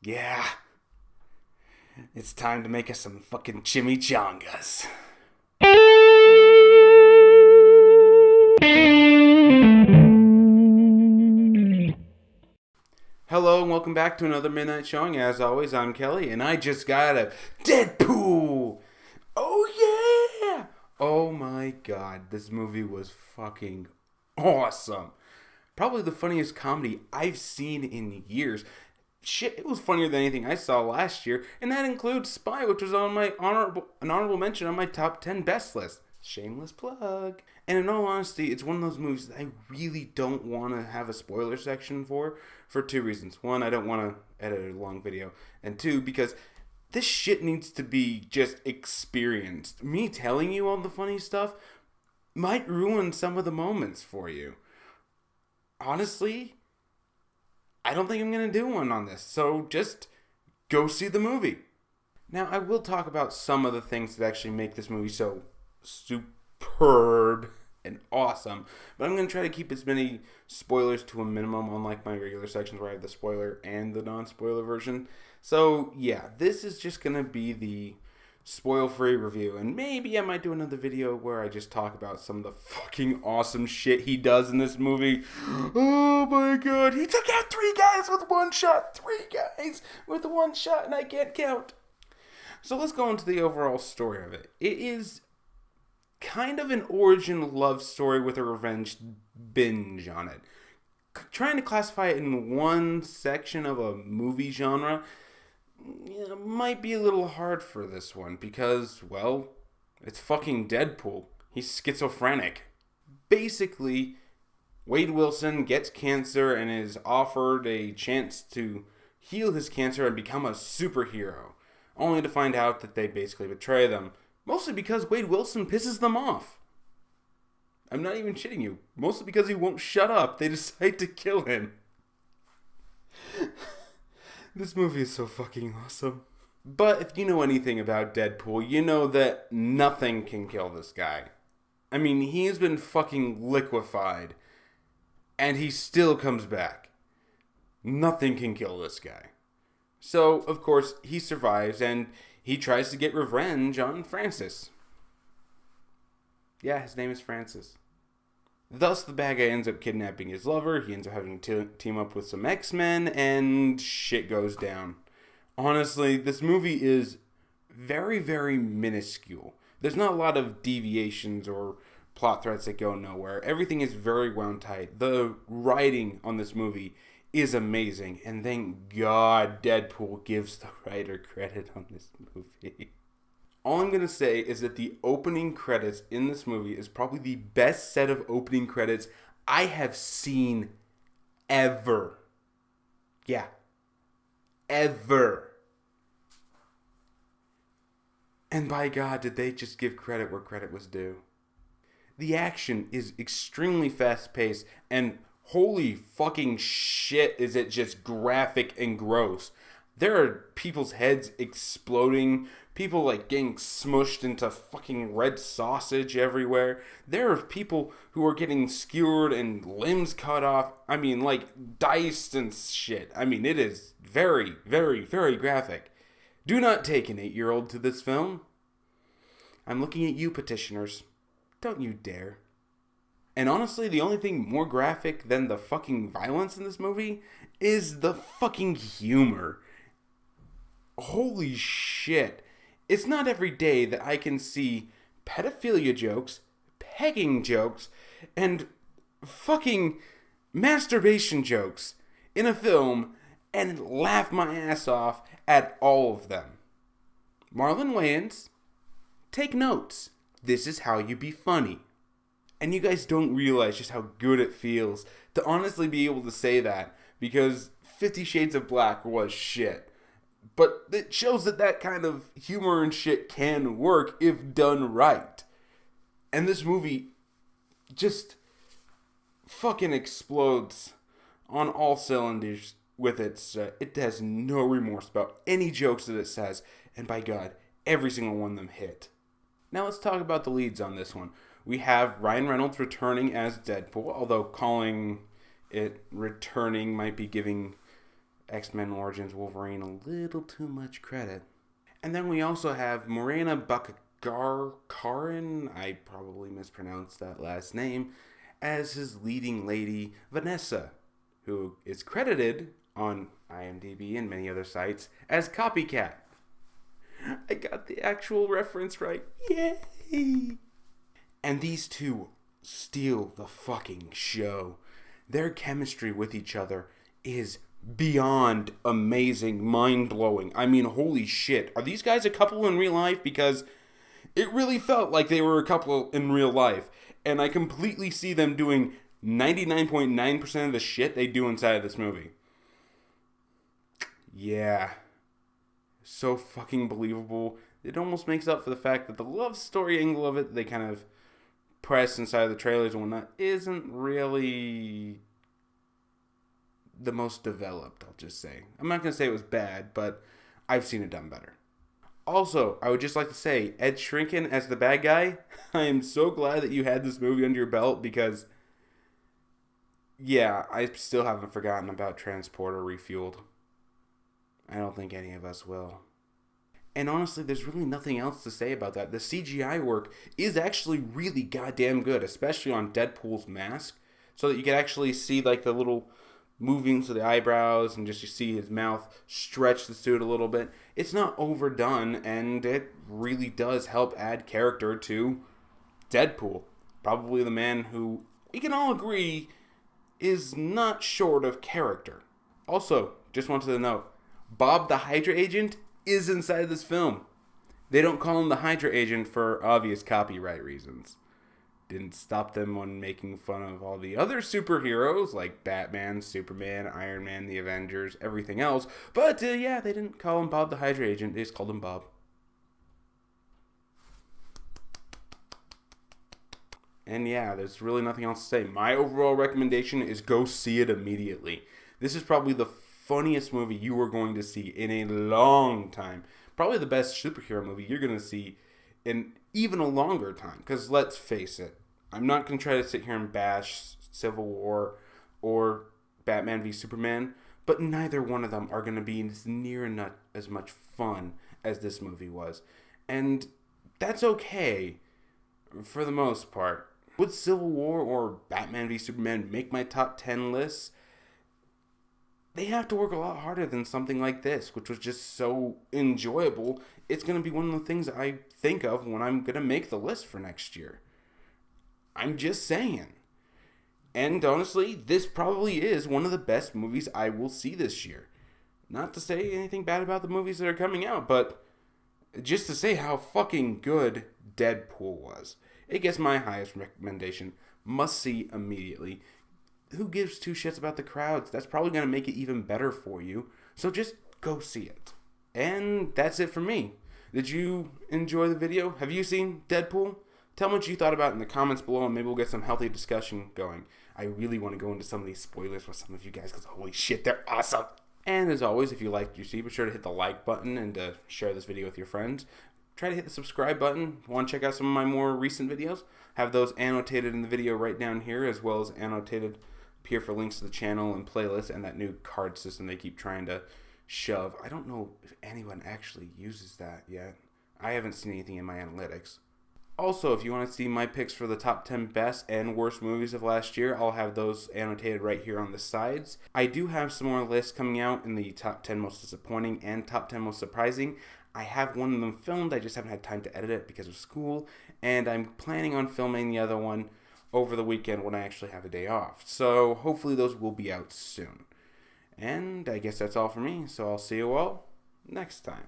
Yeah, it's time to make us some fucking chimichangas. Hello and welcome back to another midnight showing. As always, I'm Kelly, and I just got a Deadpool. Oh yeah! Oh my god, this movie was fucking awesome. Probably the funniest comedy I've seen in years. Shit, it was funnier than anything I saw last year, and that includes Spy, which was on my honorable mention on my top 10 best list. Shameless plug. And in all honesty, it's one of those movies that I really don't want to have a spoiler section for two reasons. One, I don't want to edit a long video, and two, because this shit needs to be just experienced. Me telling you all the funny stuff might ruin some of the moments for you. Honestly, I don't think I'm going to do one on this, so just go see the movie. Now, I will talk about some of the things that actually make this movie so superb and awesome, but I'm going to try to keep as many spoilers to a minimum, unlike my regular sections where I have the spoiler and the non-spoiler version. So, yeah, this is just going to be the spoil-free review, and maybe I might do another video where I just talk about some of the fucking awesome shit he does in this movie. Oh my god, he took out 3 guys with one shot! 3 guys with one shot, and I can't count. So let's go into the overall story of it. It is kind of an origin love story with a revenge binge on it. Trying to classify it in one section of a movie genre might be a little hard for this one because, well, it's fucking Deadpool. He's schizophrenic. Basically, Wade Wilson gets cancer and is offered a chance to heal his cancer and become a superhero, only to find out that they basically betray them, mostly because Wade Wilson pisses them off. I'm not even shitting you. Mostly because he won't shut up. They decide to kill him. This movie is so fucking awesome. But if you know anything about Deadpool, you know that nothing can kill this guy. I mean, he's been fucking liquefied, and he still comes back. Nothing can kill this guy. So, of course, he survives, and he tries to get revenge on Francis. Yeah, his name is Francis. Thus, the bad guy ends up kidnapping his lover, he ends up having to team up with some X-Men, and shit goes down. Honestly, this movie is very, very minuscule. There's not a lot of deviations or plot threads that go nowhere. Everything is very wound tight. The writing on this movie is amazing, and thank God Deadpool gives the writer credit on this movie. All I'm going to say is that the opening credits in this movie is probably the best set of opening credits I have seen ever. Yeah. Ever. And by God, did they just give credit where credit was due. The action is extremely fast-paced, and holy fucking shit is it just graphic and gross. There are people's heads exploding, people like getting smushed into fucking red sausage everywhere. There are people who are getting skewered and limbs cut off. I mean, like diced and shit. I mean, it is very, very, very graphic. Do not take an 8-year-old to this film. I'm looking at you, petitioners. Don't you dare. And honestly, the only thing more graphic than the fucking violence in this movie is the fucking humor. Holy shit. It's not every day that I can see pedophilia jokes, pegging jokes, and fucking masturbation jokes in a film and laugh my ass off at all of them. Marlon Wayans, take notes. This is how you be funny. And you guys don't realize just how good it feels to honestly be able to say that, because 50 Shades of Black was shit. But it shows that that kind of humor and shit can work if done right. And this movie just fucking explodes on all cylinders with its... it has no remorse about any jokes that it says. And by God, every single one of them hit. Now let's talk about the leads on this one. We have Ryan Reynolds returning as Deadpool, although calling it returning might be giving X-Men Origins Wolverine a little too much credit. And then we also have Morena Baccarin, I probably mispronounced that last name, as his leading lady, Vanessa, who is credited on IMDb and many other sites as Copycat. I got the actual reference right. Yay! And these two steal the fucking show. Their chemistry with each other is beyond amazing, mind-blowing. I mean, holy shit. Are these guys a couple in real life? Because it really felt like they were a couple in real life. And I completely see them doing 99.9% of the shit they do inside of this movie. Yeah. So fucking believable. It almost makes up for the fact that the love story angle of it, they kind of press inside of the trailers and whatnot, isn't really the most developed, I'll just say. I'm not going to say it was bad, but I've seen it done better. Also, I would just like to say, Ed Shrinkin as the bad guy, I am so glad that you had this movie under your belt because, yeah, I still haven't forgotten about Transporter Refueled. I don't think any of us will. And honestly, there's really nothing else to say about that. The CGI work is actually really goddamn good, especially on Deadpool's mask, so that you can actually see like the little movings of the eyebrows and just you see his mouth stretch the suit a little bit. It's not overdone, and it really does help add character to Deadpool. Probably the man who we can all agree is not short of character. Also, just wanted to note, Bob the Hydra Agent is inside this film. They don't call him the Hydra Agent for obvious copyright reasons. Didn't stop them on making fun of all the other superheroes like Batman, Superman, Iron Man, the Avengers, everything else. But yeah, they didn't call him Bob the Hydra Agent. They just called him Bob. And yeah, there's really nothing else to say. My overall recommendation is go see it immediately. This is probably the funniest movie you are going to see in a long time. Probably the best superhero movie you're going to see in even a longer time. Because let's face it, I'm not going to try to sit here and bash Civil War or Batman v Superman, but neither one of them are going to be near not as much fun as this movie was. And that's okay for the most part. Would Civil War or Batman v Superman make my top 10 lists? They have to work a lot harder than something like this, which was just so enjoyable. It's going to be one of the things I think of when I'm going to make the list for next year. I'm just saying. And honestly, this probably is one of the best movies I will see this year. Not to say anything bad about the movies that are coming out, but just to say how fucking good Deadpool was. It gets my highest recommendation. Must see immediately. Who gives two shits about the crowds? That's probably going to make it even better for you. So just go see it. And that's it for me. Did you enjoy the video? Have you seen Deadpool? Tell me what you thought about it in the comments below, and maybe we'll get some healthy discussion going. I really want to go into some of these spoilers with some of you guys, because holy shit, they're awesome. And as always, if you liked what you see, be sure to hit the like button and to share this video with your friends. Try to hit the subscribe button. Want to check out some of my more recent videos? Have those annotated in the video right down here, as well as annotated here for links to the channel and playlists and that new card system they keep trying to shove. I don't know if anyone actually uses that yet. I haven't seen anything in my analytics. Also, if you want to see my picks for the top 10 best and worst movies of last year, I'll have those annotated right here on the sides. I do have some more lists coming out in the top 10 most disappointing and top 10 most surprising. I have one of them filmed, I just haven't had time to edit it because of school, and I'm planning on filming the other one over the weekend when I actually have a day off. So hopefully those will be out soon. And I guess that's all for me, so I'll see you all next time.